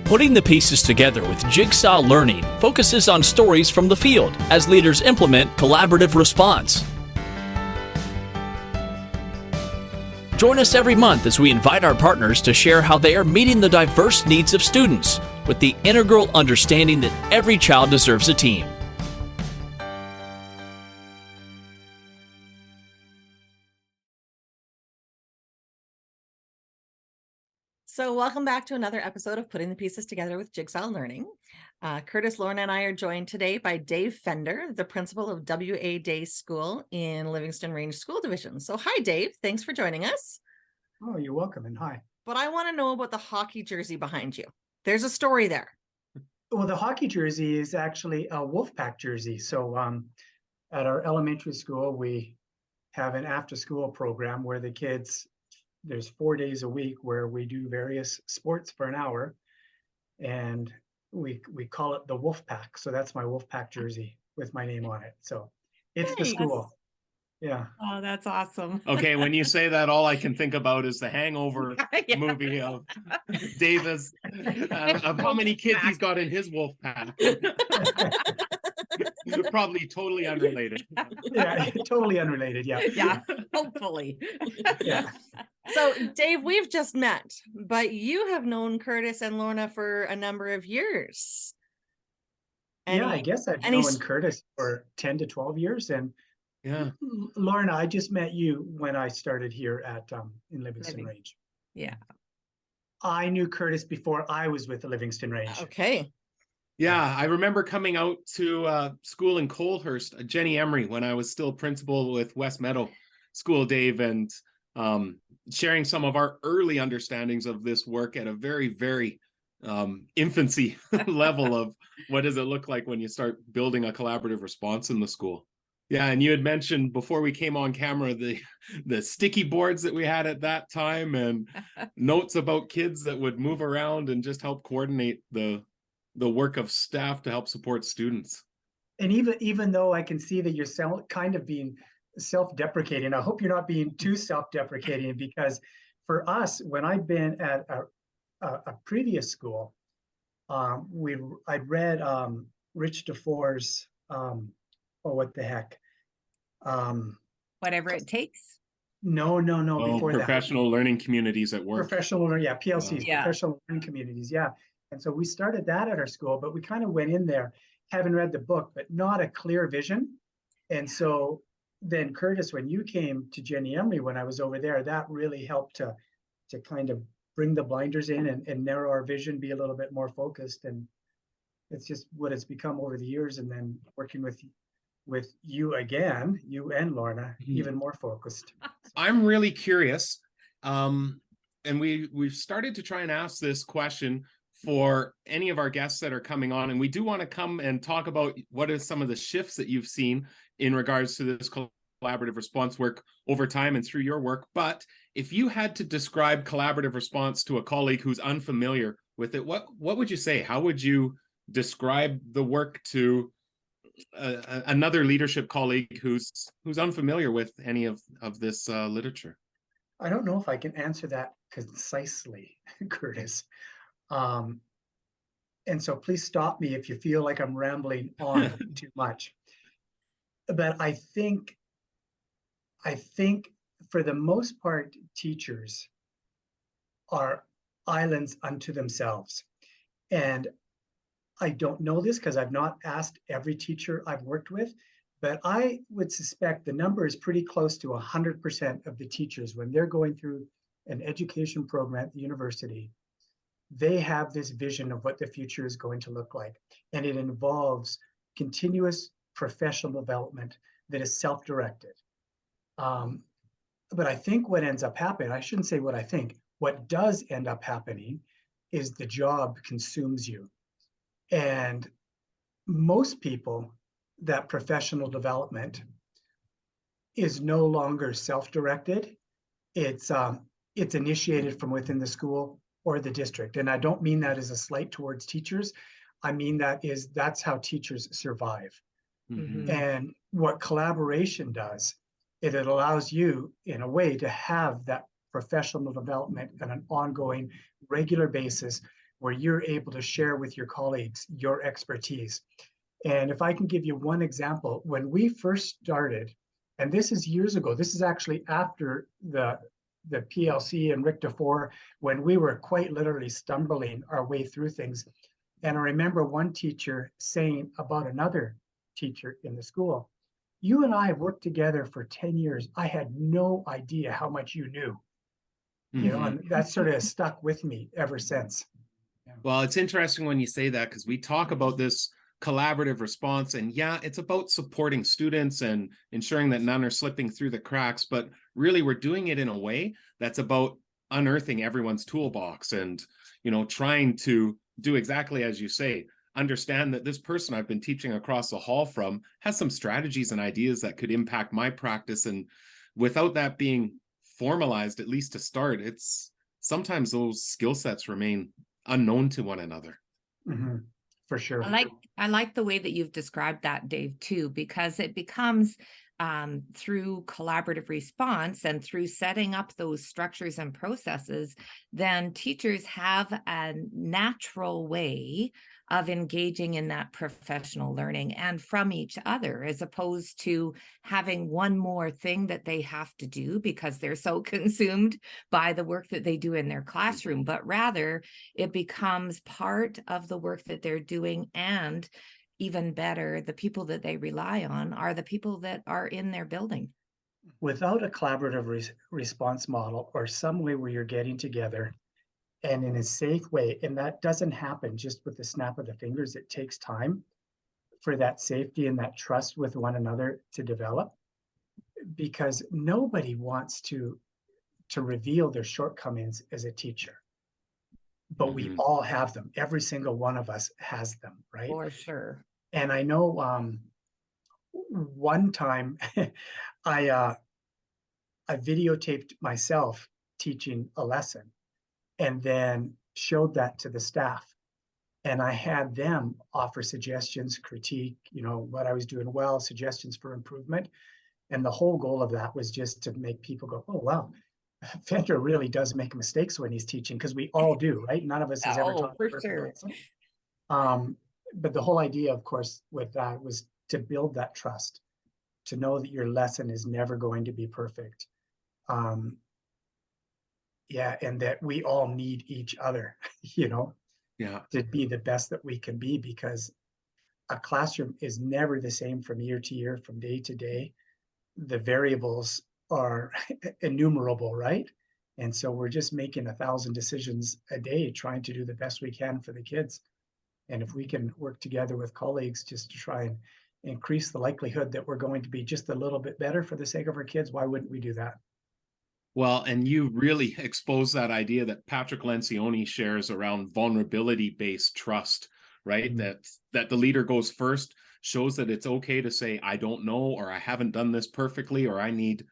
Putting the Pieces Together with Jigsaw Learning focuses on stories from the field as leaders implement collaborative response. Join us every month as we invite our partners to share how they are meeting the diverse needs of students with the integral understanding that every child deserves a team. So welcome back to another episode of Putting the Pieces Together with Jigsaw Learning. Kurtis, Lorna, and I are joined today by Dave Fender, the principal of WA Day School in Livingstone Range School Division. So hi, Dave. Thanks for joining us. Oh, you're welcome, and hi. But I want to know about the hockey jersey behind you. There's a story there. Well, the hockey jersey is actually a Wolfpack jersey. So at our elementary school, we have an after-school program where the kids, there's 4 days a week where we do various sports for an hour, and we call it the Wolfpack. So that's my Wolfpack jersey with my name on it. So it's the school. Yeah. Oh, that's awesome. Okay, when you say that, all I can think about is the Hangover movie of Davis, of how many kids he's got in his wolf pack. Probably totally unrelated. Yeah, totally unrelated. Yeah. Yeah, hopefully. Yeah. So, Dave, we've just met, but you have known Kurtis and Lorna for a number of years. Yeah, I guess I've known Kurtis for 10 to 12 years. And yeah, Lorna, I just met you when I started here at in Livingstone Range. Yeah. I knew Kurtis before I was with the Livingstone Range. Okay. Yeah, I remember coming out to school in Colehurst, Jenny Emery, when I was still principal with West Meadow School, Dave, and sharing some of our early understandings of this work at a very, very infancy level of what does it look like when you start building a collaborative response in the school. Yeah, and you had mentioned before we came on camera the sticky boards that we had at that time and notes about kids that would move around and just help coordinate the work of staff to help support students. And even though I can see that you're kind of being self-deprecating, I hope you're not being too self-deprecating, because for us, when I've been at a previous school, I'd read Rich DeFore's what the heck? Whatever it takes. No, before that. Professional learning communities at work. Professional, yeah, PLCs, professional learning communities, yeah. And so we started that at our school, but we kind of went in there, having read the book, but not a clear vision. And so then Kurtis, when you came to Jenny Emery when I was over there, that really helped to kind of bring the blinders in and narrow our vision, be a little bit more focused. And it's just what it's become over the years. And then working with you again, you and Lorna, even more focused. I'm really curious. And we've started to try and ask this question for any of our guests that are coming on. And we do want to come and talk about what are some of the shifts that you've seen in regards to this collaborative response work over time and through your work. But if you had to describe collaborative response to a colleague who's unfamiliar with it, what would you say? How would you describe the work to another leadership colleague who's unfamiliar with any of this literature? I don't know if I can answer that concisely, Kurtis. And so please stop me if you feel like I'm rambling on too much. But I think for the most part, teachers are islands unto themselves. And I don't know this because I've not asked every teacher I've worked with, but I would suspect the number is pretty close to 100% of the teachers when they're going through an education program at the university. They have this vision of what the future is going to look like. And it involves continuous professional development that is self-directed. But I think what ends up happening, I shouldn't say what I think, what does end up happening is the job consumes you. And most people, that professional development is no longer self-directed. It's initiated from within the school or the district. And I don't mean that as a slight towards teachers. I mean that's how teachers survive. Mm-hmm. And what collaboration does is it allows you, in a way, to have that professional development on an ongoing, regular basis where you're able to share with your colleagues your expertise. And if I can give you one example, when we first started, and this is years ago, this is actually after the PLC and RICTA 4, when we were quite literally stumbling our way through things. And I remember one teacher saying about another teacher in the school, "You and I have worked together for 10 years. I had no idea how much you knew." You know, and that sort of stuck with me ever since. Yeah. Well, it's interesting when you say that, because we talk about this collaborative response, and yeah, it's about supporting students and ensuring that none are slipping through the cracks, but really we're doing it in a way that's about unearthing everyone's toolbox and, you know, trying to do exactly as you say, understand that this person I've been teaching across the hall from has some strategies and ideas that could impact my practice. And without that being formalized, at least to start, it's sometimes those skill sets remain unknown to one another. Mm-hmm. For sure. I like the way that you've described that, Dave, too, because it becomes through collaborative response and through setting up those structures and processes, then teachers have a natural way of engaging in that professional learning and from each other, as opposed to having one more thing that they have to do because they're so consumed by the work that they do in their classroom, but rather it becomes part of the work that they're doing. And even better, the people that they rely on are the people that are in their building. Without a collaborative response model or some way where you're getting together and in a safe way, and that doesn't happen just with the snap of the fingers, it takes time for that safety and that trust with one another to develop, because nobody wants to reveal their shortcomings as a teacher. But we all have them. Every single one of us has them, right? For sure. And I know one time I videotaped myself teaching a lesson and then showed that to the staff. And I had them offer suggestions, critique, you know, what I was doing well, suggestions for improvement. And the whole goal of that was just to make people go, "Oh, wow, Fender really does make mistakes when he's teaching," because we all do, right? None of us has ever taught for a perfect sure. lesson. But the whole idea, of course, with that was to build that trust, to know that your lesson is never going to be perfect. Yeah, and that we all need each other, you know, to be the best that we can be, because a classroom is never the same from year to year, from day to day. The variables are innumerable, right? And so we're just making 1,000 decisions a day, trying to do the best we can for the kids. And if we can work together with colleagues just to try and increase the likelihood that we're going to be just a little bit better for the sake of our kids, why wouldn't we do that? Well, and you really expose that idea that Patrick Lencioni shares around vulnerability-based trust, right? That the leader goes first, shows that it's okay to say, "I don't know," or "I haven't done this perfectly," or I need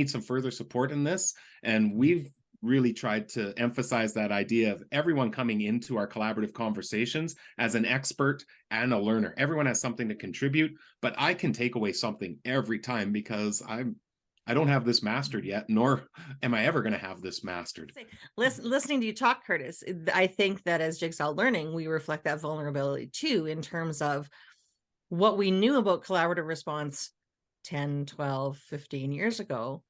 some further support in this. And we've really tried to emphasize that idea of everyone coming into our collaborative conversations as an expert and a learner. Everyone has something to contribute, but I can take away something every time because I don't have this mastered yet, nor am I ever going to have this mastered. Listening to you talk, Kurtis, I think that as Jigsaw Learning, we reflect that vulnerability too, in terms of what we knew about collaborative response 10, 12, 15 years ago.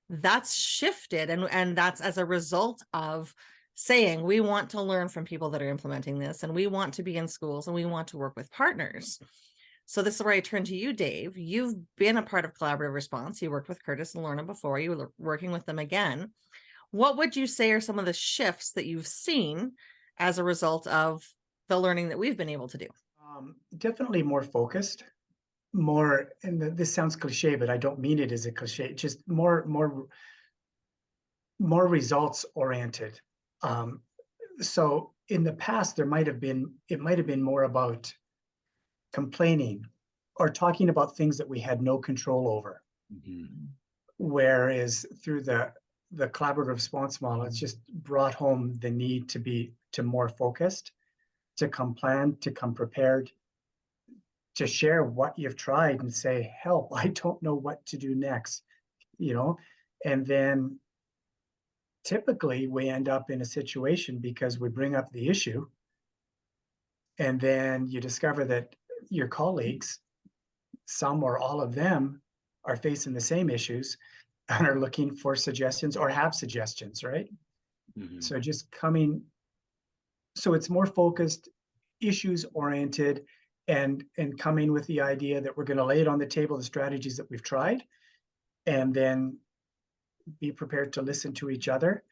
That's shifted. And that's as a result of saying, we want to learn from people that are implementing this, and we want to be in schools, and we want to work with partners. So this is where I turn to you, Dave. You've been a part of collaborative response. You worked with Kurtis and Lorna before. You were working with them again. What would you say are some of the shifts that you've seen as a result of the learning that we've been able to do? Definitely more focused, more, and this sounds cliche, but I don't mean it as a cliche, just more results oriented. So in the past, it might have been more about complaining or talking about things that we had no control over. Whereas through the collaborative response model, it's just brought home the need to be more focused, to come planned, to come prepared, to share what you've tried and say, "Help, I don't know what to do next," you know. And then typically we end up in a situation, because we bring up the issue And then you discover that your colleagues, some or all of them, are facing the same issues and are looking for suggestions or have suggestions, right? Mhm. So just coming, so it's more focused, issues oriented, and coming with the idea that we're going to lay it on the table, the strategies that we've tried, and then be prepared to listen to each other.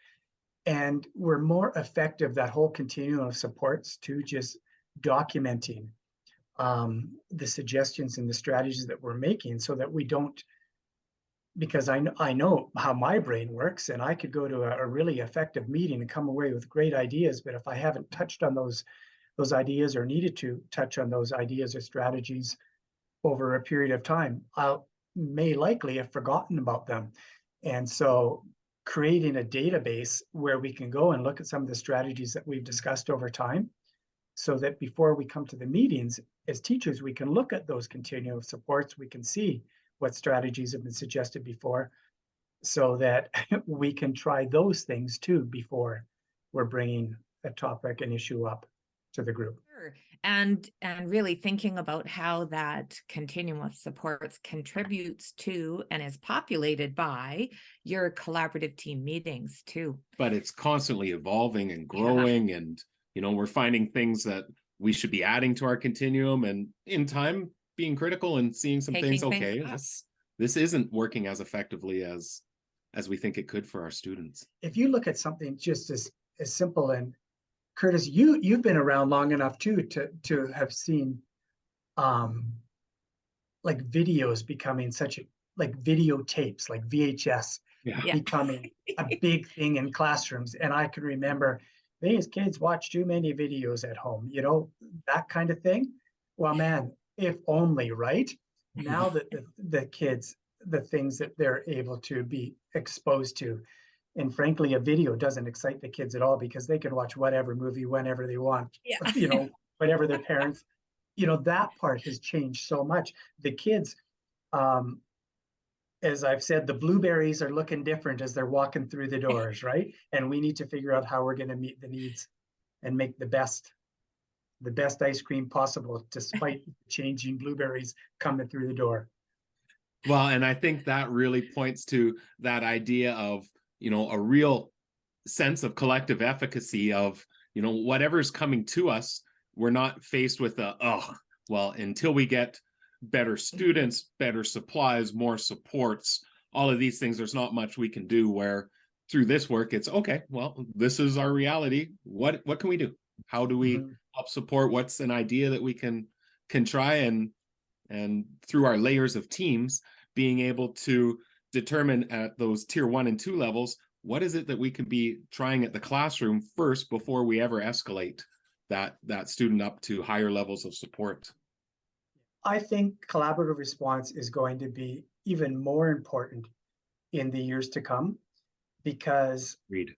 And we're more effective, that whole continuum of supports, to just documenting the suggestions and the strategies that we're making, so that we don't, because I know how my brain works, and I could go to a really effective meeting and come away with great ideas, but if I haven't touched on those ideas, or needed to touch on those ideas or strategies over a period of time, I may likely have forgotten about them. And so creating a database where we can go and look at some of the strategies that we've discussed over time, so that before we come to the meetings as teachers, we can look at those continuum of supports, we can see what strategies have been suggested before, so that we can try those things too before we're bringing a topic, an issue up to the group. Sure. And really thinking about how that continuum of supports contributes to and is populated by your collaborative team meetings too. But it's constantly evolving and growing, and we're finding things that we should be adding to our continuum, and in time being critical and seeing some Taking things, okay, things this isn't working as effectively as we think it could for our students. If you look at something just as simple, and Kurtis, you've been around long enough too to have seen like videos becoming like videotapes, like VHS becoming a big thing in classrooms. And I can remember these kids watch too many videos at home, that kind of thing. Well, man, if only, right? Now that the kids, the things that they're able to be exposed to. And frankly, a video doesn't excite the kids at all, because they can watch whatever movie whenever they want, whatever their parents, that part has changed so much. The kids, as I've said, the blueberries are looking different as they're walking through the doors, right? And we need to figure out how we're going to meet the needs and make the best ice cream possible, despite changing blueberries coming through the door. Well, and I think that really points to that idea of, a real sense of collective efficacy of, whatever's coming to us, we're not faced with until we get better students, better supplies, more supports, all of these things, there's not much we can do. Where through this work, it's okay, well, this is our reality. What can we do? How do we help support? What's an idea that we can try, and through our layers of teams, being able to determine at those tier 1 and 2 levels, what is it that we can be trying at the classroom first before we ever escalate that student up to higher levels of support. I think collaborative response is going to be even more important in the years to come, because the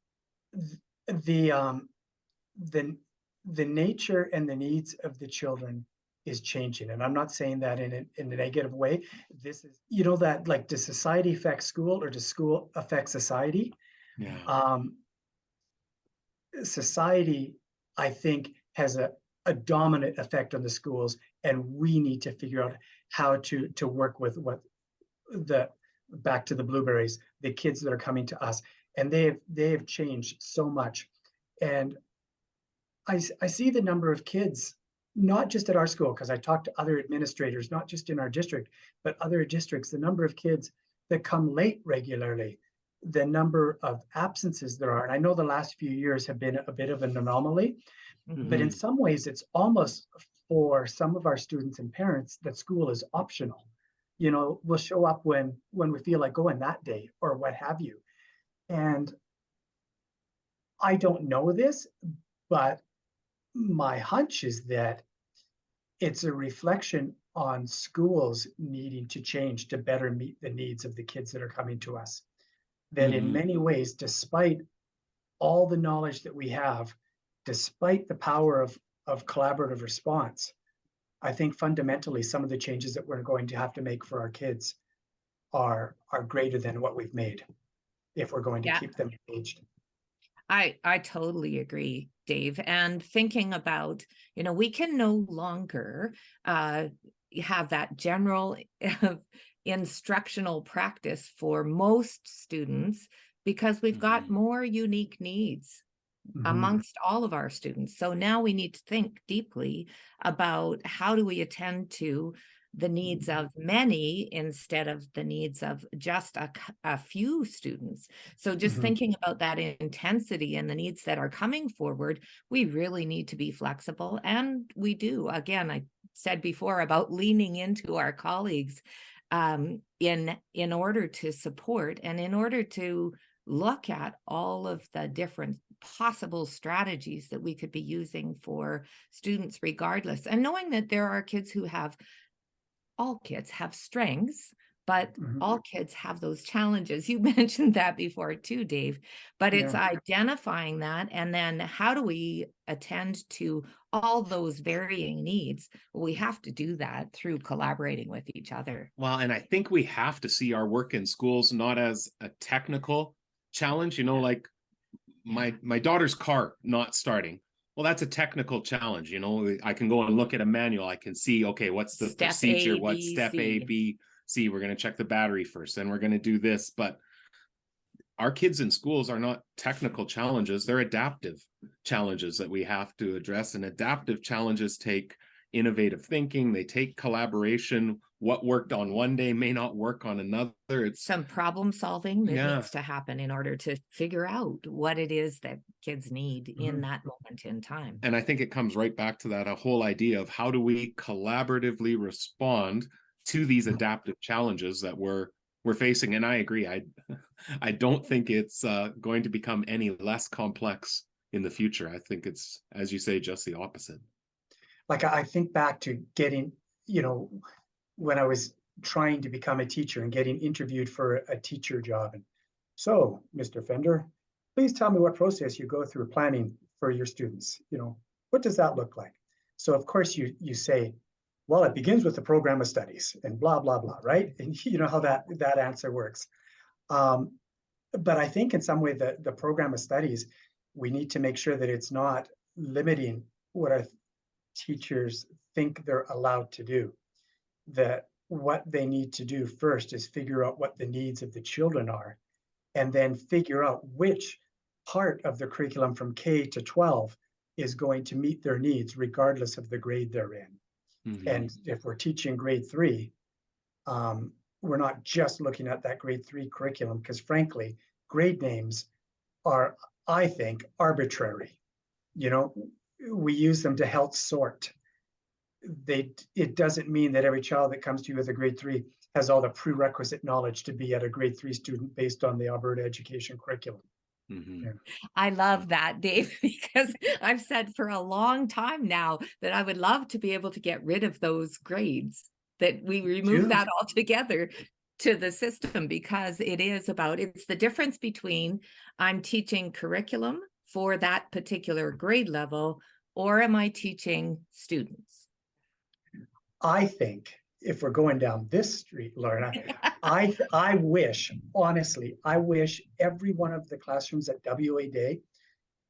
nature and the needs of the children is changing. And I'm not saying that in a negative way. This is, that like, does society affect school, or does school affect society? Society, I think, has a dominant effect on the schools, and we need to figure out how to work with back to the blueberries, the kids that are coming to us, and they have changed so much. And I see the number of kids, not just at our school, because I talk to other administrators, not just in our district, but other districts, the number of kids that come late regularly, the number of absences there are. And I know the last few years have been a bit of an anomaly, but in some ways it's almost, for some of our students and parents, that school is optional. We'll show up when we feel like going that day, or what have you. And I don't know this, but my hunch is that it's a reflection on schools needing to change to better meet the needs of the kids that are coming to us. That in many ways, despite all the knowledge that we have, despite the power of collaborative response, I think fundamentally some of the changes that we're going to have to make for our kids are greater than what we've made, if we're going to keep them engaged. I totally agree, Dave. And thinking about, we can no longer have that general instructional practice for most students because we've got more unique needs amongst all of our students. So now we need to think deeply about how do we attend to the needs of many instead of the needs of just a few students. So just thinking about that intensity and the needs that are coming forward, we really need to be flexible. And we do. Again, I said before about leaning into our colleagues in order to support and in order to look at all of the different possible strategies that we could be using for students regardless. And knowing that there are kids who have all kids have strengths, but all kids have those challenges. You mentioned that before too, Dave, but it's identifying that. And then how do we attend to all those varying needs? We have to do that through collaborating with each other. Well, and I think we have to see our work in schools not as a technical challenge, like my daughter's car not starting. Well, that's a technical challenge. I can go and look at a manual. I can see, okay, what's the Step procedure? A, What's B, step C. A, B, C? We're going to check the battery first, then we're going to do this. But our kids in schools are not technical challenges. They're adaptive challenges that we have to address. And adaptive challenges take innovative thinking. They take collaboration. What worked on one day may not work on another. It's some problem solving that needs to happen in order to figure out what it is that kids need in that moment in time. And I think it comes right back to that whole idea of how do we collaboratively respond to these adaptive challenges that we're facing. And I agree. I don't think it's going to become any less complex in the future. I think it's, as you say, just the opposite. Like I think back to getting, when I was trying to become a teacher and getting interviewed for a teacher job. And so, Mr. Fender, please tell me what process you go through planning for your students. What does that look like? So of course you say, well, it begins with the program of studies and blah, blah, blah, right? And you know how that answer works. But I think in some way the program of studies, we need to make sure that it's not limiting what our teachers think they're allowed to do. That what they need to do first is figure out what the needs of the children are, and then figure out which part of the curriculum from K to 12 is going to meet their needs regardless of the grade they're in. And if we're teaching grade 3, we're not just looking at that grade 3 curriculum, because frankly, grade names are, I think, arbitrary. We use them to help sort. It doesn't mean that every child that comes to you with a grade 3 has all the prerequisite knowledge to be at a grade 3 student based on the Alberta education curriculum. I love that, Dave, because I've said for a long time now that I would love to be able to get rid of those grades, that we remove that altogether to the system, because it's the difference between I'm teaching curriculum for that particular grade level, or am I teaching students? I think if we're going down this street, Lorna, I wish, honestly, every one of the classrooms at WA Day,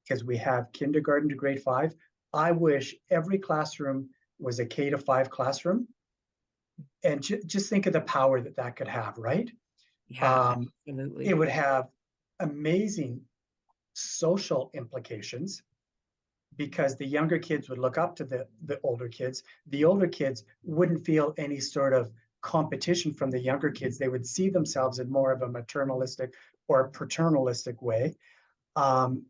because we have kindergarten to grade 5, I wish every classroom was a K to 5 classroom. And just think of the power that could have, right? Yeah, absolutely. It would have amazing social implications, because the younger kids would look up to the older kids. The older kids wouldn't feel any sort of competition from the younger kids. They would see themselves in more of a maternalistic or paternalistic way.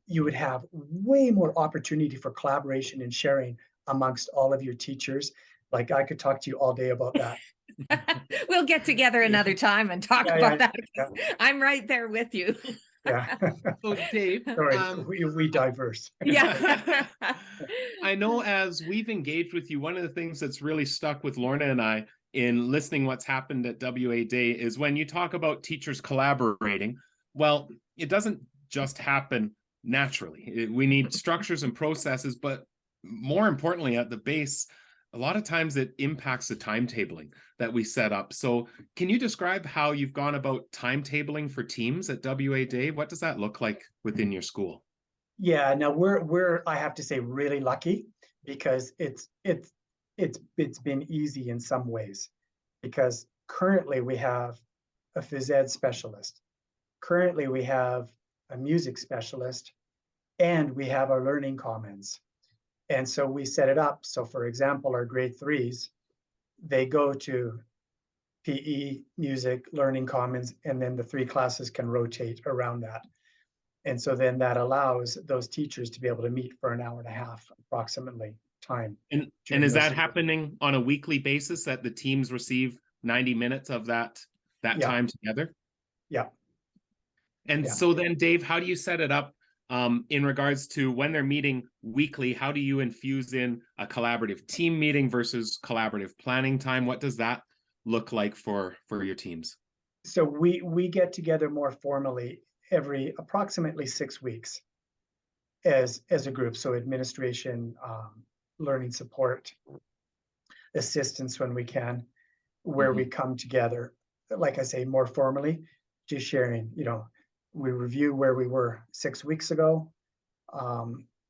You would have way more opportunity for collaboration and sharing amongst all of your teachers. Like I could talk to you all day about that. We'll get together another time and talk about that. I'm right there with you. Yeah. So Dave, sorry, we diverse. Yeah. I know as we've engaged with you, one of the things that's really stuck with Lorna and I in listening what's happened at WA Day is when you talk about teachers collaborating, well, it doesn't just happen naturally. We need structures and processes, but more importantly, at the base, a lot of times it impacts the timetabling that we set up. So can you describe how you've gone about timetabling for teams at WA Day? What does that look like within your school? Yeah, now we're I have to say really lucky because it's been easy in some ways because currently we have a phys ed specialist. Currently we have a music specialist and we have our learning commons. And so we set it up. So for example, our grade threes, they go to PE, music, learning commons, and then the three classes can rotate around that. And so then that allows those teachers to be able to meet for an hour and a half approximately time. And is that happening on a weekly basis that the teams receive 90 minutes of that Yeah. time together? Yeah. And Yeah. so then, Dave, how do you set it up in regards to when they're meeting weekly? How do you infuse in a collaborative team meeting versus collaborative planning time? What does that look like for your teams? So we get together more formally every approximately 6 weeks as a group. So administration, learning support, assistance when we can, where we come together, like I say, more formally, just sharing, we review where we were 6 weeks ago,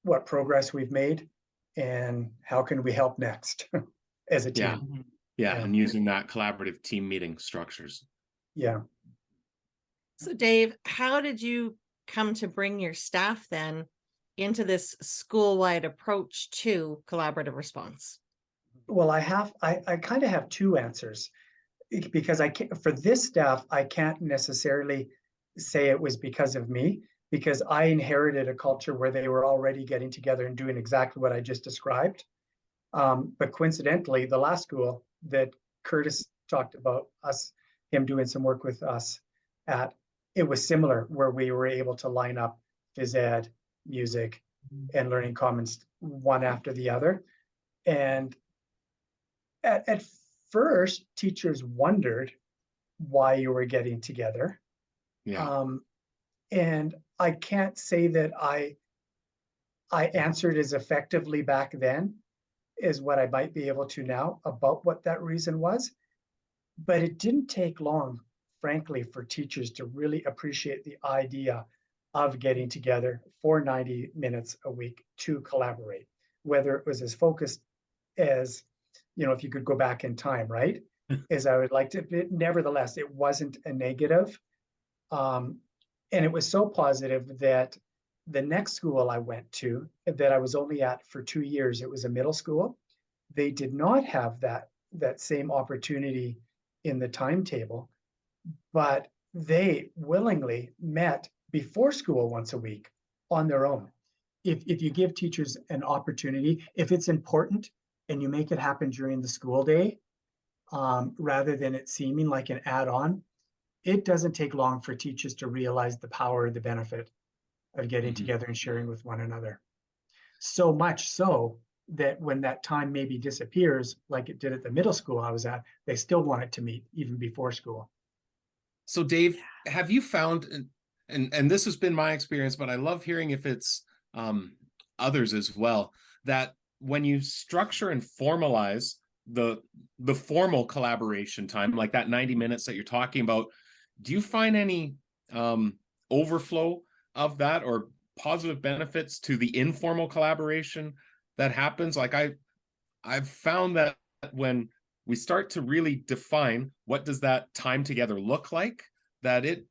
what progress we've made, and how can we help next as a team. Yeah, and using that collaborative team meeting structures. Yeah. So Dave, how did you come to bring your staff then into this school-wide approach to collaborative response? Well, I kind of have two answers because for this staff, I can't necessarily say it was because of me, because I inherited a culture where they were already getting together and doing exactly what I just described. But coincidentally, the last school that Kurtis talked about him doing some work with us at, it was similar, where we were able to line up phys ed, music, and learning commons one after the other. And at first, teachers wondered why you were getting together. Yeah. And I can't say that I answered as effectively back then as what I might be able to now about what that reason was. But it didn't take long, frankly, for teachers to really appreciate the idea of getting together for 90 minutes a week to collaborate, whether it was as focused as, if you could go back in time, right? As I would like to, nevertheless, it wasn't a negative. And it was so positive that the next school I went to, that I was only at for 2 years, it was a middle school. They did not have that same opportunity in the timetable, but they willingly met before school once a week on their own. If you give teachers an opportunity, if it's important and you make it happen during the school day, rather than it seeming like an add-on, it doesn't take long for teachers to realize the power, the benefit of getting together and sharing with one another. So much so that when that time maybe disappears, like it did at the middle school I was at, they still wanted to meet even before school. So Dave, have you found, and this has been my experience, but I love hearing if it's others as well, that when you structure and formalize the formal collaboration time, like that 90 minutes that you're talking about, do you find any overflow of that or positive benefits to the informal collaboration that happens? Like I've found that when we start to really define what does that time together look like, that it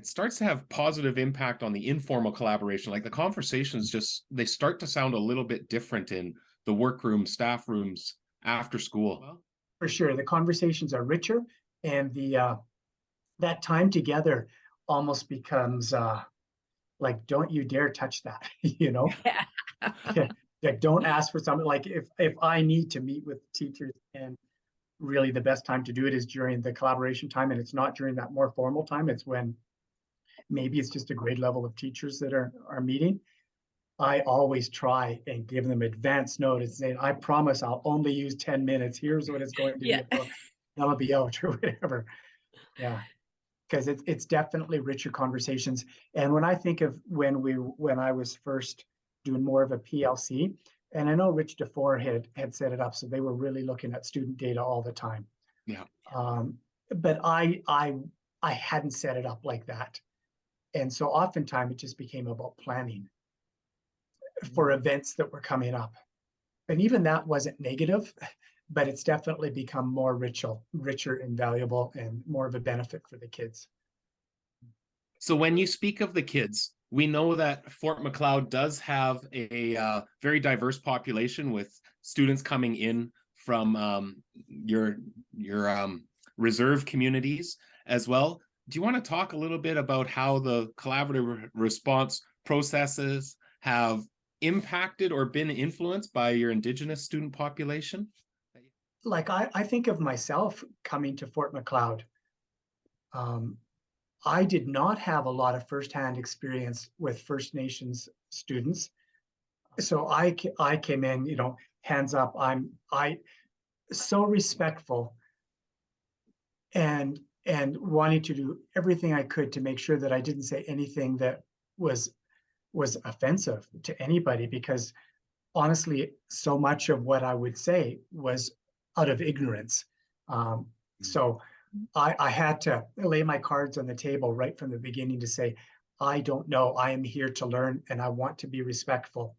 starts to have positive impact on the informal collaboration. Like the conversations they start to sound a little bit different in the workroom, staff rooms, after school. Well, for sure, the conversations are richer, and that time together almost becomes like, don't you dare touch that, Like, don't ask for something. Like if I need to meet with teachers, and really the best time to do it is during the collaboration time, and it's not during that more formal time, it's when maybe it's just a grade level of teachers that are meeting. I always try and give them advance notice saying, I promise I'll only use 10 minutes. Here's what it's going to be. That'll be out or whatever. Yeah. Because it's definitely richer conversations. And when I think of when I was first doing more of a PLC, and I know Rich DeFore had set it up, so they were really looking at student data all the time. Yeah. But I hadn't set it up like that. And so oftentimes it just became about planning. for events that were coming up. And even that wasn't negative, but it's definitely become more richer and valuable and more of a benefit for the kids. So when you speak of the kids, we know that Fort Macleod does have a very diverse population with students coming in from your reserve communities as well. Do you want to talk a little bit about how the collaborative response processes have impacted or been influenced by your Indigenous student population? Like I think of myself coming to Fort Macleod. I did not have a lot of firsthand experience with First Nations students. So I came in, you know, hands up. I so respectful and wanting to do everything I could to make sure that I didn't say anything that was offensive to anybody, because honestly, so much of what I would say was out of ignorance. So I had to lay my cards on the table right from the beginning to say, I don't know, I am here to learn and I want to be respectful.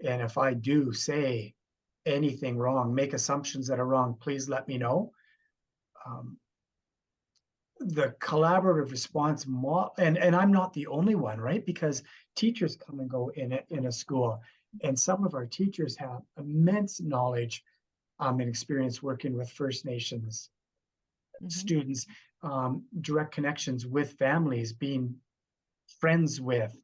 And if I do say anything wrong, make assumptions that are wrong, please let me know. The collaborative response, and I'm not the only one, right? Because teachers come and go in a school, and some of our teachers have immense knowledge and experience working with First Nations students, direct connections with families, being friends with,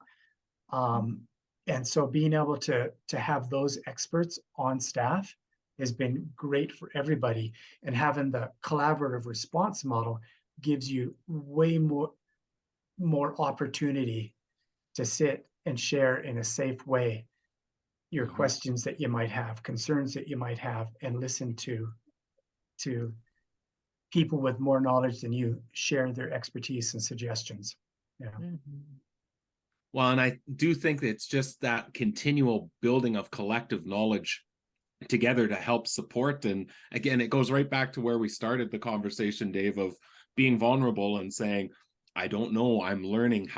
and so being able to have those experts on staff has been great for everybody. And having the collaborative response model gives you way more opportunity to sit and share in a safe way your questions that you might have, concerns that you might have, and listen to people with more knowledge than you share their expertise and suggestions. Yeah. Well, and I do think that it's just that continual building of collective knowledge together to help support. And again, it goes right back to where we started the conversation, Dave, of being vulnerable and saying, I don't know, I'm learning,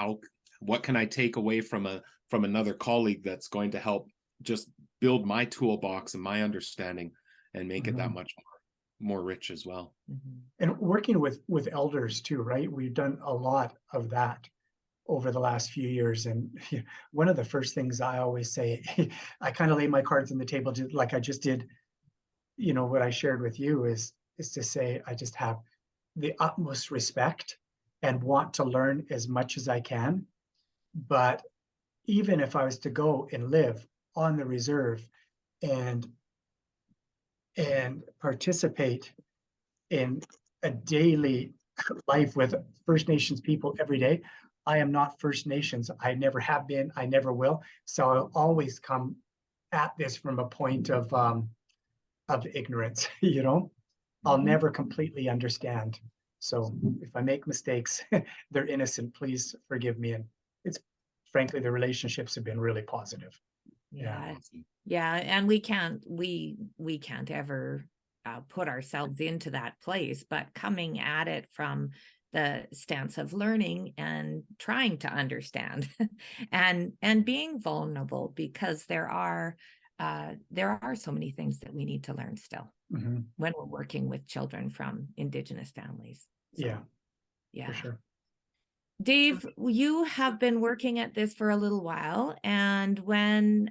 what can I take away from another colleague that's going to help just build my toolbox and my understanding and make it that much more rich as well. And working with elders too, right? We've done a lot of that over the last few years. And one of the first things I always say, I kind of lay my cards on the table, like I just did, you know, what I shared with you is to say, I just have the utmost respect and want to learn as much as I can. But even if I was to go and live on the reserve and participate in a daily life with First Nations people every day, I am not First Nations. I never have been. I never will. So I'll always come at this from a point of ignorance. You know, I'll never completely understand. So if I make mistakes, they're innocent. Please forgive me. And it's frankly, the relationships have been really positive. Yeah, and we can't ever put ourselves into that place, but coming at it from the stance of learning and trying to understand and being vulnerable, because there are so many things that we need to learn still when we're working with children from Indigenous families. So, yeah, for sure. Dave, you have been working at this for a little while, and when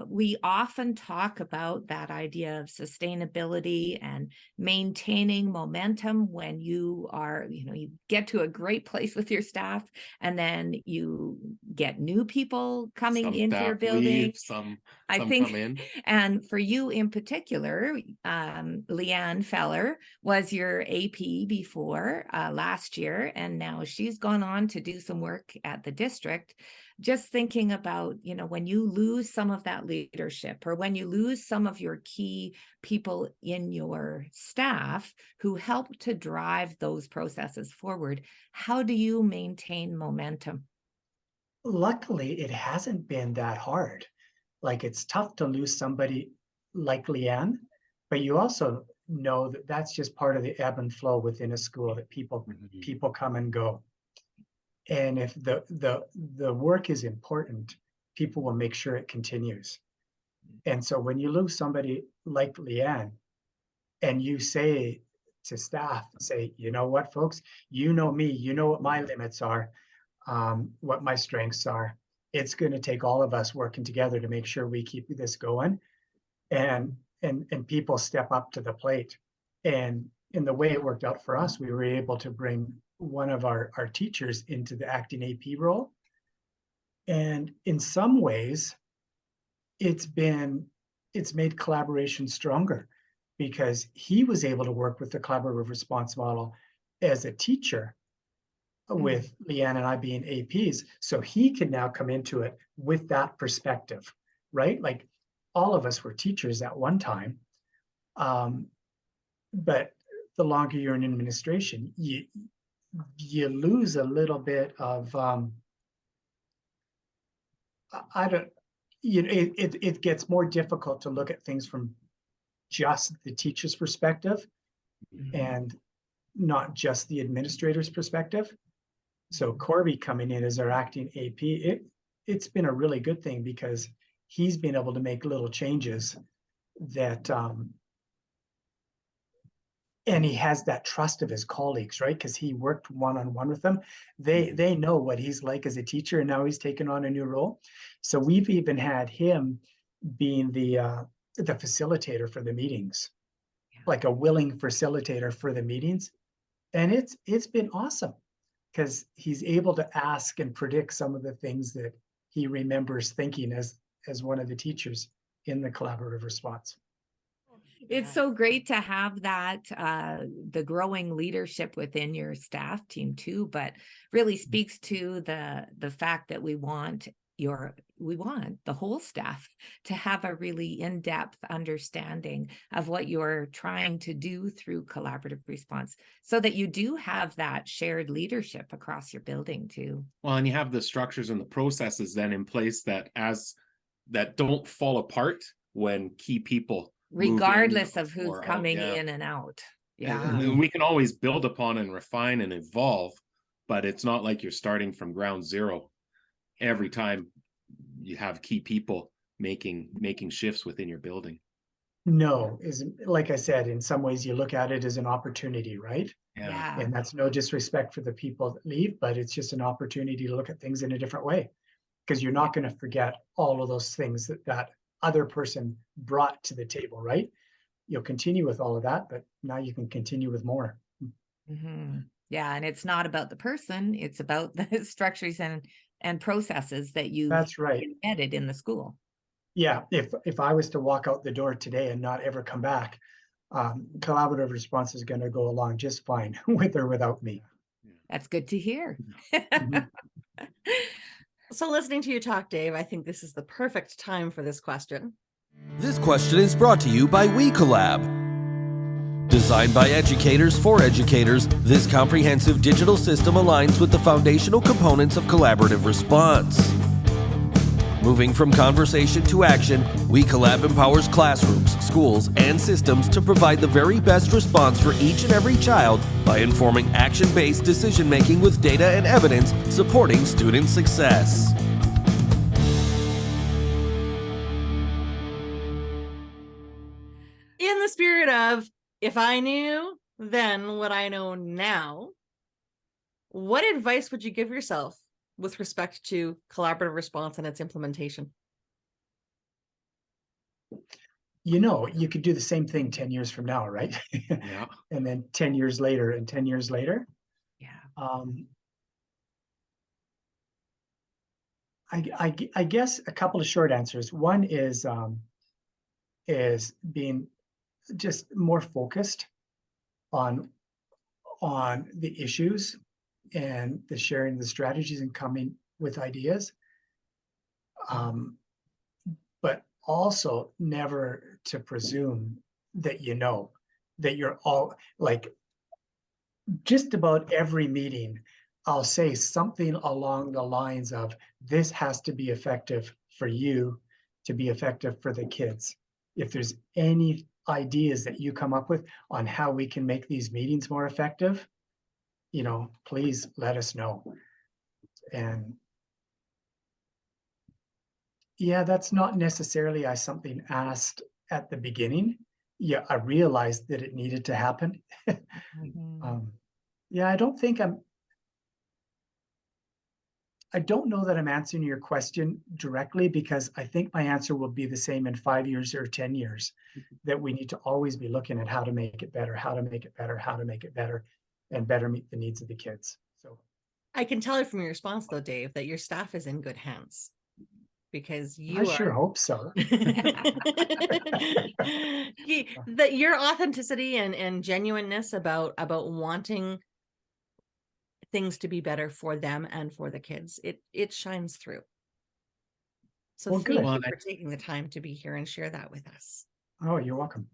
we often talk about that idea of sustainability and maintaining momentum when you are, you get to a great place with your staff, and then you get new people coming into your building. Some come in. And for you in particular, Leanne Feller was your AP before last year, and now she's gone on to do some work at the district. Just thinking about, when you lose some of that leadership, or when you lose some of your key people in your staff who help to drive those processes forward, how do you maintain momentum? Luckily, it hasn't been that hard. Like, it's tough to lose somebody like Leanne, but you also know that that's just part of the ebb and flow within a school, that people come and go. And if the work is important, people will make sure it continues. And so when you lose somebody like Leanne, and you say to staff, say, you know what, folks, you know me, you know what my limits are, what my strengths are. It's going to take all of us working together to make sure we keep this going, and people step up to the plate. And in the way it worked out for us, we were able to bring one of our teachers into the acting AP role. And in some ways, it's made collaboration stronger, because he was able to work with the collaborative response model as a teacher with Leanne and I being APs. So he can now come into it with that perspective, right? Like, all of us were teachers at one time. But the longer you're in administration, you lose a little bit of, it gets more difficult to look at things from just the teacher's perspective and not just the administrator's perspective. So Corby coming in as our acting AP, it's been a really good thing, because he's been able to make little changes that, and he has that trust of his colleagues, right? Because he worked one-on-one with them. They know what he's like as a teacher, and now he's taken on a new role. So we've even had him being the facilitator for the meetings, like a willing facilitator for the meetings. And it's been awesome, because he's able to ask and predict some of the things that he remembers thinking as one of the teachers in the collaborative response. It's so great to have that, the growing leadership within your staff team too, but really speaks to the fact that we want the whole staff to have a really in-depth understanding of what you're trying to do through collaborative response, so that you do have that shared leadership across your building too. Well, and you have the structures and the processes then in place that don't fall apart when key people regardless of who's coming in and out. Yeah. And we can always build upon and refine and evolve, but it's not like you're starting from ground zero every time you have key people making shifts within your building. No, like I said, in some ways you look at it as an opportunity, right? Yeah. And that's no disrespect for the people that leave, but it's just an opportunity to look at things in a different way, because you're not going to forget all of those things that other person brought to the table, right? You'll continue with all of that, but now you can continue with more. Yeah, and it's not about the person, it's about the structures and processes that you've That's right. embedded in the school. Yeah, if I was to walk out the door today and not ever come back, collaborative response is going to go along just fine with or without me. That's good to hear. So listening to you talk, Dave, I think this is the perfect time for this question. This question is brought to you by WeCollab. Designed by educators for educators, this comprehensive digital system aligns with the foundational components of collaborative response. Moving from conversation to action, WeCollab empowers classrooms, schools, and systems to provide the very best response for each and every child by informing action-based decision-making with data and evidence supporting student success. In the spirit of, if I knew then what I know now, what advice would you give yourself with respect to collaborative response and its implementation? You could do the same thing 10 years from now, right? Yeah. And then 10 years later and 10 years later. Yeah. I guess a couple of short answers. One is being just more focused on the issues and the sharing the strategies and coming with ideas. But also never to presume that that you're all, like, just about every meeting, I'll say something along the lines of, this has to be effective for you to be effective for the kids. If there's any ideas that you come up with on how we can make these meetings more effective, please let us know. And Yeah, that's not necessarily something asked at the beginning. Yeah, I realized that it needed to happen. Yeah, I don't know that I'm answering your question directly, because I think my answer will be the same in 5 years or 10 years, that we need to always be looking at how to make it better, how to make it better, how to make it better, and better meet the needs of the kids. So I can tell from your response though, Dave, that your staff is in good hands, because I you sure are hope so. that your authenticity and genuineness about wanting things to be better for them and for the kids, it shines through. So Well, thank good. you for taking the time to be here and share that with us. Oh, you're welcome.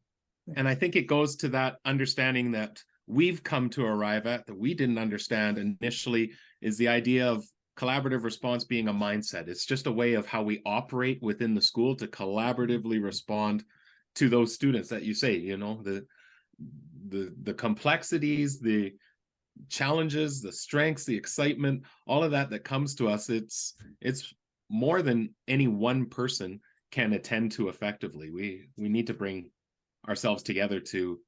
And I think it goes to that understanding that we've come to arrive at, that we didn't understand initially, is the idea of collaborative response being a mindset. It's just a way of how we operate within the school to collaboratively respond to those students that you say, you know, the complexities, the challenges, the strengths, the excitement, all of that comes to us. It's more than any one person can attend to effectively. We need to bring ourselves together to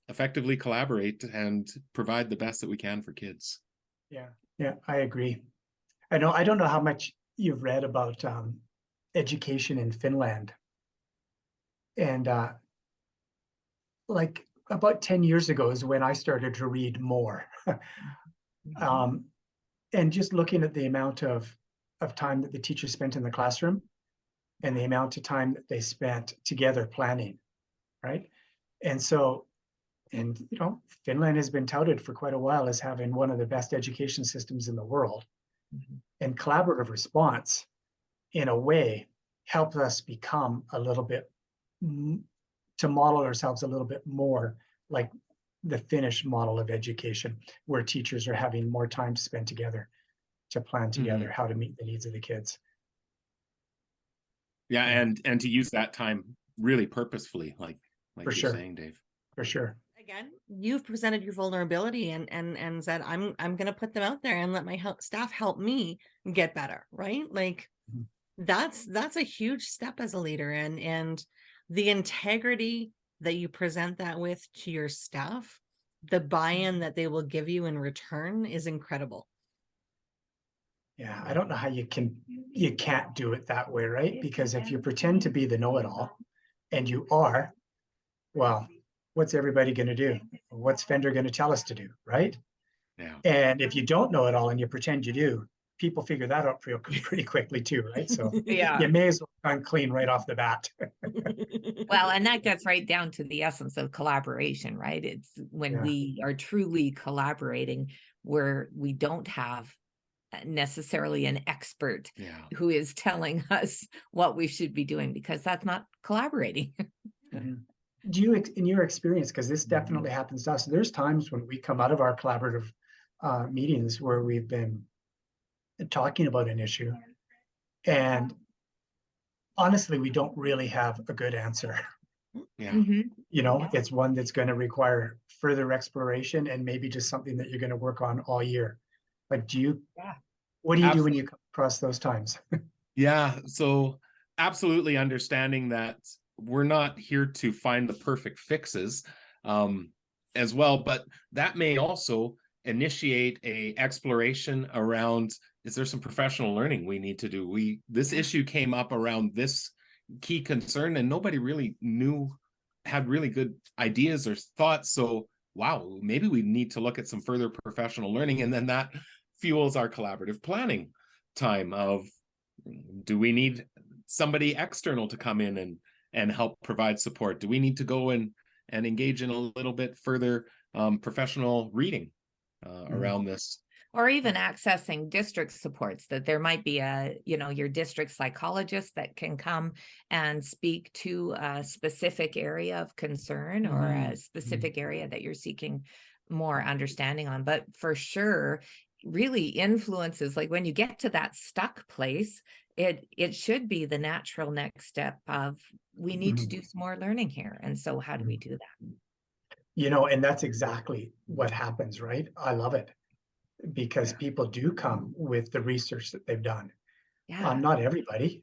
effectively collaborate and provide the best that we can for kids. Yeah, I agree. I don't know how much you've read about education in Finland. And like about 10 years ago is when I started to read more. And just looking at the amount of time that the teachers spent in the classroom and the amount of time that they spent together planning, right? And so, and you know, Finland has been touted for quite a while as having one of the best education systems in the world. And collaborative response, in a way, helps us become a little bit, to model ourselves a little bit more like the Finnish model of education, where teachers are having more time spent together to plan together how to meet the needs of the kids. Yeah, and to use that time really purposefully, like For you're sure. saying, Dave. For sure. Again, you've presented your vulnerability and said, I'm going to put them out there and let my staff help me get better, right? Like that's a huge step as a leader, and the integrity that you present that with to your staff, the buy-in that they will give you in return is incredible. Yeah, I don't know how you can't do it that way, right? Because if you pretend to be the know-it-all, and you are, well, what's everybody going to do? What's Fender going to tell us to do, right? Yeah. And if you don't know it all and you pretend you do, people figure that out pretty quickly too, right? So Yeah. you may as well come clean right off the bat. Well, and that gets right down to the essence of collaboration, right? It's when we are truly collaborating, where we don't have necessarily an expert who is telling us what we should be doing, because that's not collaborating. Do you, in your experience, because this definitely happens to us, there's times when we come out of our collaborative meetings where we've been talking about an issue, and honestly, we don't really have a good answer. You know, it's one that's going to require further exploration and maybe just something that you're going to work on all year. Like, what do you do when you come across those times? Yeah, so absolutely understanding that we're not here to find the perfect fixes as well, but that may also initiate a exploration around, is there some professional learning we need to do? This issue came up around this key concern and nobody really had really good ideas or thoughts. So wow, maybe we need to look at some further professional learning, and then that fuels our collaborative planning time of, do we need somebody external to come in and help provide support? Do we need to go and engage in a little bit further professional reading around this? Or even accessing district supports, that there might be your district psychologist that can come and speak to a specific area of concern or a specific area that you're seeking more understanding on. But for sure, really influences, like when you get to that stuck place, it should be the natural next step of, we need to do some more learning here. And so how do we do that? You know, and that's exactly what happens, right? I love it, because people do come with the research that they've done, Yeah. Not everybody,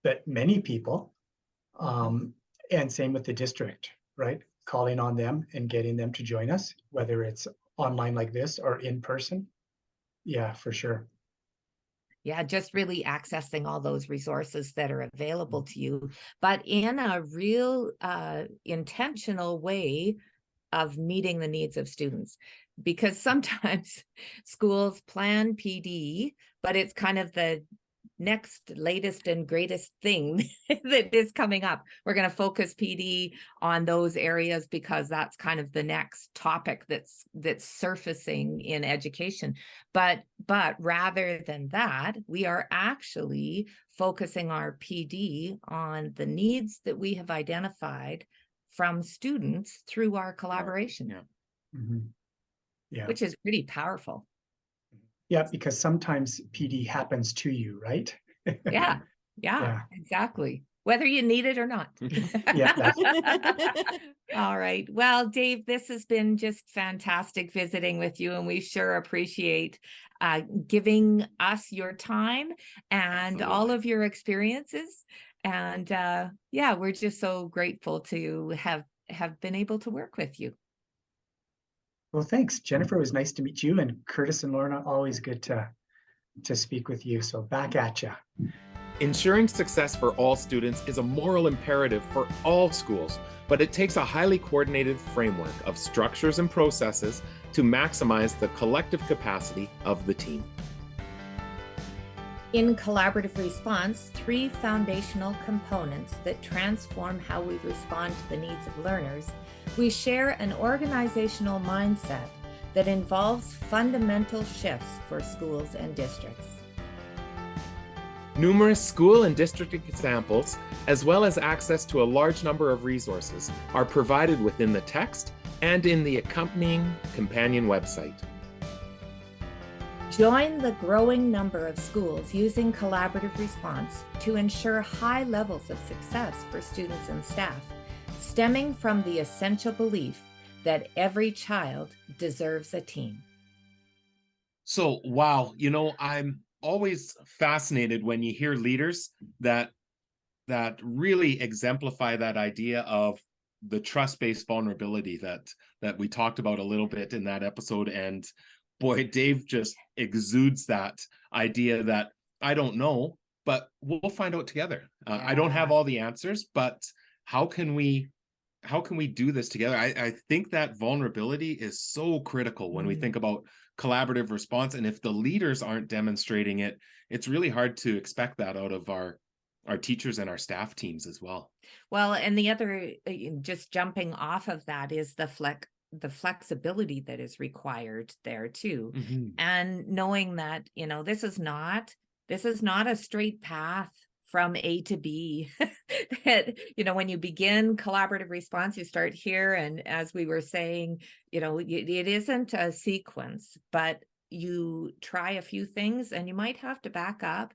but many people. And same with the district, right? Calling on them and getting them to join us, whether it's online like this or in person. Yeah, for sure. Yeah, just really accessing all those resources that are available to you, but in a real intentional way of meeting the needs of students. Because sometimes schools plan PD, but it's kind of the next latest and greatest thing that is coming up. We're going to focus PD on those areas because that's kind of the next topic that's surfacing in education. But rather than that, we are actually focusing our PD on the needs that we have identified from students through our collaboration. Yeah. Which is pretty powerful. Yeah, because sometimes PD happens to you, right? Yeah, exactly. Whether you need it or not. Yeah. All right. Well, Dave, this has been just fantastic visiting with you, and we sure appreciate giving us your time and all of your experiences. And we're just so grateful to have been able to work with you. Well, thanks, Jennifer. It was nice to meet you, and Kurtis and Lorna, always good to speak with you. So back at you. Ensuring success for all students is a moral imperative for all schools, but it takes a highly coordinated framework of structures and processes to maximize the collective capacity of the team. In collaborative response, 3 foundational components that transform how we respond to the needs of learners, we share an organizational mindset that involves fundamental shifts for schools and districts. Numerous school and district examples, as well as access to a large number of resources, are provided within the text and in the accompanying companion website. Join the growing number of schools using collaborative response to ensure high levels of success for students and staff, stemming from the essential belief that every child deserves a team. So, wow, I'm always fascinated when you hear leaders that really exemplify that idea of the trust-based vulnerability that we talked about a little bit in that episode. And boy, Dave just exudes that idea that I don't know, but we'll find out together. I don't have all the answers, but how can we do this together? I think that vulnerability is so critical when we think about collaborative response. And if the leaders aren't demonstrating it, it's really hard to expect that out of our teachers and our staff teams as well. Well, and the other, just jumping off of that, is the flexibility that is required there too. And knowing that, this is not a straight path from A to B. That, when you begin collaborative response, you start here. And as we were saying, it isn't a sequence, but you try a few things and you might have to back up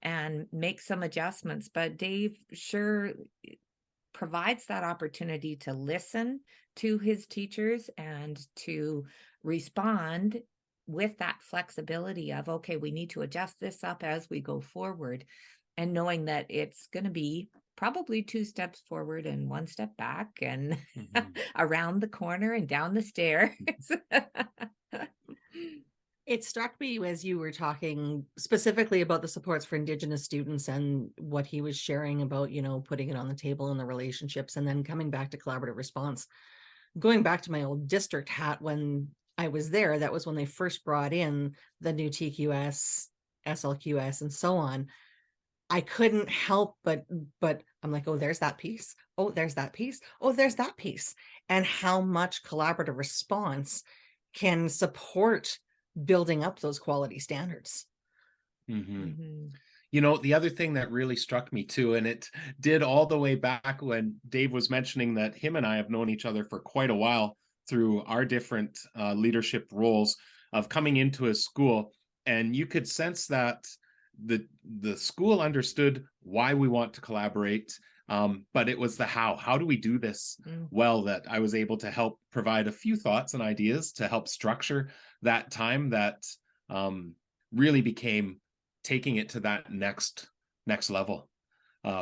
and make some adjustments. But Dave sure provides that opportunity to listen to his teachers and to respond with that flexibility of, okay, we need to adjust this up as we go forward. And knowing that it's going to be probably 2 steps forward and 1 step back and around the corner and down the stairs. It struck me as you were talking specifically about the supports for Indigenous students and what he was sharing about, putting it on the table and the relationships, and then coming back to collaborative response. Going back to my old district hat when I was there, that was when they first brought in the new TQS, SLQS, and so on. I couldn't help but I'm like, oh, there's that piece. Oh, there's that piece. Oh, there's that piece. And how much collaborative response can support building up those quality standards. The other thing that really struck me too, and it did all the way back when Dave was mentioning that him and I have known each other for quite a while through our different leadership roles of coming into a school, and you could sense that the school understood why we want to collaborate, but it was the how do we do this well, that I was able to help provide a few thoughts and ideas to help structure that time that really became taking it to that next level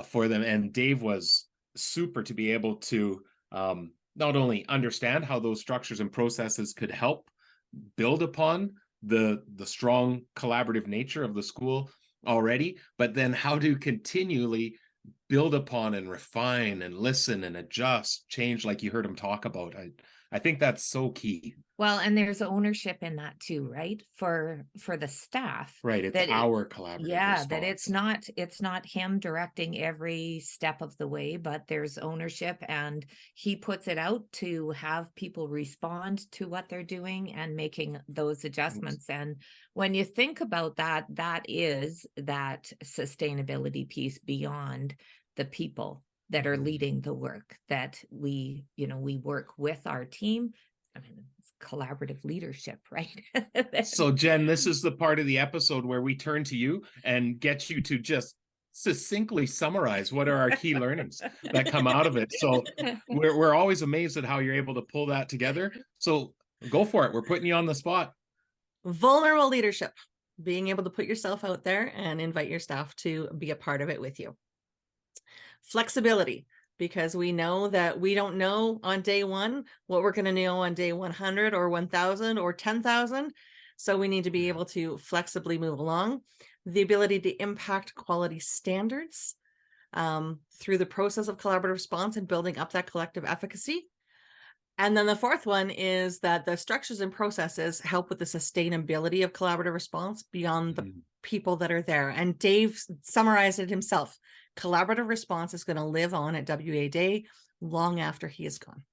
for them. And Dave was super to be able to not only understand how those structures and processes could help build upon the strong collaborative nature of the school already, but then how to continually build upon and refine and listen and adjust, change, like you heard him talk about. I think that's so key. Well, and there's ownership in that too, right? For the staff. Right. It's our collaborative response. That it's not him directing every step of the way, but there's ownership, and he puts it out to have people respond to what they're doing and making those adjustments. And when you think about that, that is that sustainability piece beyond the people that are leading the work, that we work with our team. I mean, it's collaborative leadership, right? So Jen, this is the part of the episode where we turn to you and get you to just succinctly summarize what are our key learnings that come out of it. So we're always amazed at how you're able to pull that together. So go for it. We're putting you on the spot. Vulnerable leadership, being able to put yourself out there and invite your staff to be a part of it with you. Flexibility, because we know that we don't know on day one what we're going to know on day 100 or 1,000 or 10,000. So we need to be able to flexibly move along. The ability to impact quality standards through the process of collaborative response and building up that collective efficacy. And then the fourth one is that the structures and processes help with the sustainability of collaborative response beyond the people that are there. And Dave summarized it himself. Collaborative response is going to live on at WA Day long after he is gone.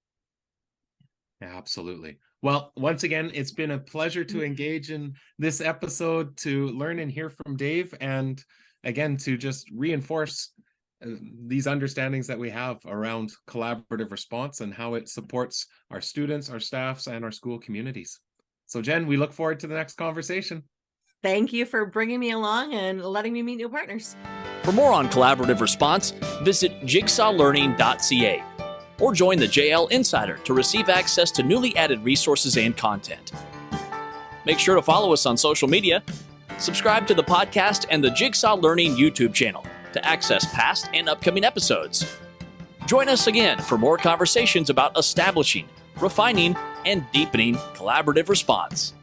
Absolutely. Well, once again, it's been a pleasure to engage in this episode, to learn and hear from Dave, and again, to just reinforce these understandings that we have around collaborative response and how it supports our students, our staffs, and our school communities. So Jen, we look forward to the next conversation. Thank you for bringing me along and letting me meet new partners. For more on collaborative response, visit jigsawlearning.ca or join the JL Insider to receive access to newly added resources and content. Make sure to follow us on social media, subscribe to the podcast and the Jigsaw Learning YouTube channel to access past and upcoming episodes. Join us again for more conversations about establishing, refining, and deepening collaborative response.